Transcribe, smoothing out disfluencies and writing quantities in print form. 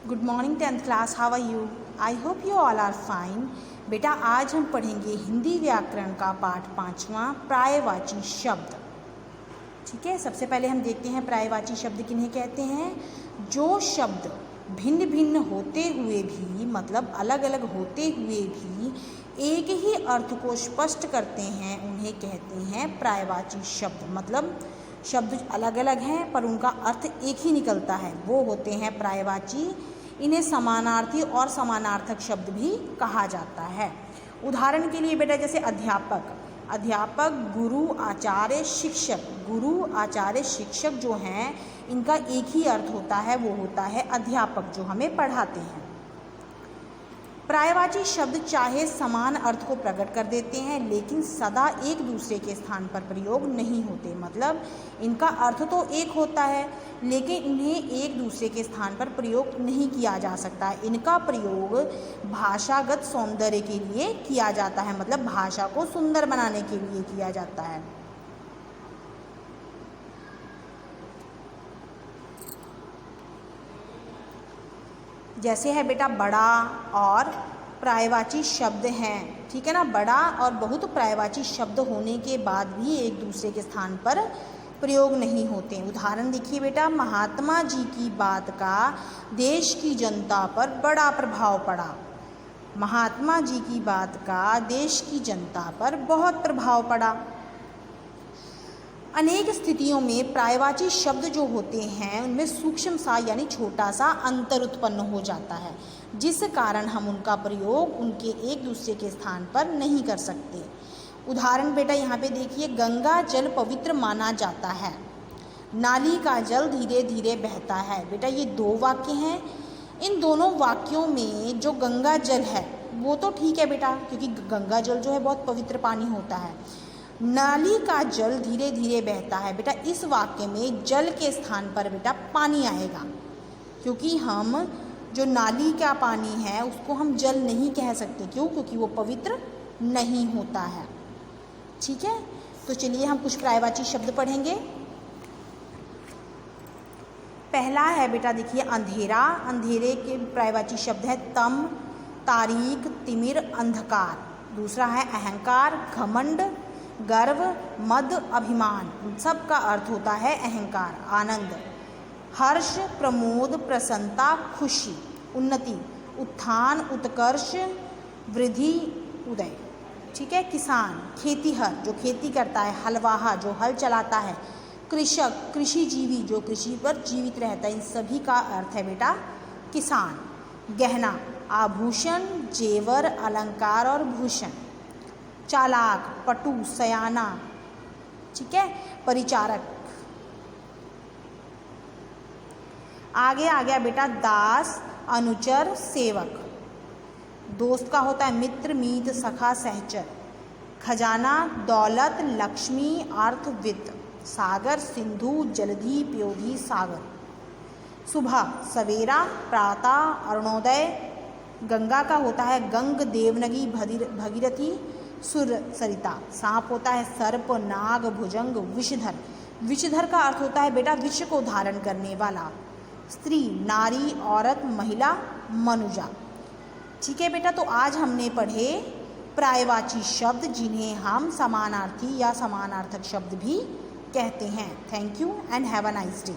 Good morning 10th class, how are you? I hope you all are fine. बेटा आज हम पढ़ेंगे हिंदी व्याकरण का पाठ 5वां, पर्यायवाची शब्द। ठीक है, सबसे पहले हम देखते हैं पर्यायवाची शब्द किन्हें कहते हैं। जो शब्द भिन्न भिन्न होते हुए भी, मतलब अलग अलग होते हुए भी एक ही अर्थ को स्पष्ट करते हैं, उन्हें कहते हैं पर्यायवाची शब्द। मतलब शब्द अलग अलग हैं पर उनका अर्थ एक ही निकलता है, वो होते हैं पर्यायवाची। इन्हें समानार्थी और समानार्थक शब्द भी कहा जाता है। उदाहरण के लिए बेटा जैसे अध्यापक, अध्यापक, गुरु, आचार्य, शिक्षक। गुरु, आचार्य, शिक्षक जो हैं इनका एक ही अर्थ होता है, वो होता है अध्यापक जो हमें पढ़ाते हैं। पर्यायवाची शब्द चाहे समान अर्थ को प्रकट कर देते हैं लेकिन सदा एक दूसरे के स्थान पर प्रयोग नहीं होते। मतलब इनका अर्थ तो एक होता है लेकिन इन्हें एक दूसरे के स्थान पर प्रयोग नहीं किया जा सकता। इनका प्रयोग भाषागत सौंदर्य के लिए किया जाता है, मतलब भाषा को सुंदर बनाने के लिए किया जाता है। जैसे है बेटा बड़ा और पर्यायवाची शब्द हैं, ठीक है ना। बड़ा और बहुत पर्यायवाची शब्द होने के बाद भी एक दूसरे के स्थान पर प्रयोग नहीं होते। उदाहरण देखिए बेटा, महात्मा जी की बात का देश की जनता पर बड़ा प्रभाव पड़ा। महात्मा जी की बात का देश की जनता पर बहुत प्रभाव पड़ा। अनेक स्थितियों में पर्यायवाची शब्द जो होते हैं उनमें सूक्ष्म सा यानी छोटा सा अंतर उत्पन्न हो जाता है, जिस कारण हम उनका प्रयोग उनके एक दूसरे के स्थान पर नहीं कर सकते। उदाहरण बेटा यहाँ पे देखिए, गंगा जल पवित्र माना जाता है, नाली का जल धीरे धीरे बहता है। बेटा ये दो वाक्य हैं, इन दोनों वाक्यों में जो गंगा जल है वो तो ठीक है बेटा, क्योंकि गंगा जल जो है बहुत पवित्र पानी होता है। नाली का जल धीरे धीरे बहता है, बेटा इस वाक्य में जल के स्थान पर बेटा पानी आएगा, क्योंकि हम जो नाली का पानी है उसको हम जल नहीं कह सकते। क्यों? क्योंकि वो पवित्र नहीं होता है। ठीक है, तो चलिए हम कुछ पर्यायवाची शब्द पढ़ेंगे। पहला है बेटा देखिए अंधेरा। अंधेरे के पर्यायवाची शब्द है तम, तारीक, तिमिर, अंधकार। दूसरा है अहंकार, घमंड, गर्व, मद, अभिमान। सब का अर्थ होता है अहंकार, आनंद। हर्ष, प्रमोद, प्रसन्नता, खुशी। उन्नति, उत्थान, उत्कर्ष, वृद्धि, उदय। ठीक है। किसान, खेतीहर जो खेती करता है, हलवाहा जो हल चलाता है, कृषक, कृषिजीवी जो कृषि पर जीवित रहता है। इन सभी का अर्थ है बेटा किसान। गहना, आभूषण, जेवर, अलंकार और भूषण। चालाक, पटु, सयाना। ठीक है। परिचारक। आगे आ गया बेटा दास, अनुचर, सेवक। दोस्त का होता है मित्र, मीत, सखा, सहचर। खजाना, दौलत, लक्ष्मी, अर्थ, वित्त। सागर, सिंधु, जलधि, प्योधि, सागर। सुबह, सवेरा, प्रातः, अरुणोदय। गंगा का होता है गंग, देवनगी, भगीरथी, सुर, सरिता। सांप होता है सर्प, नाग, भुजंग, विषधर। विषधर का अर्थ होता है बेटा विष को धारण करने वाला। स्त्री, नारी, औरत, महिला, मनुजा। ठीक है बेटा, तो आज हमने पढ़े पर्यायवाची शब्द जिन्हें हम समानार्थी या समानार्थक शब्द भी कहते हैं। Thank you and have a nice day.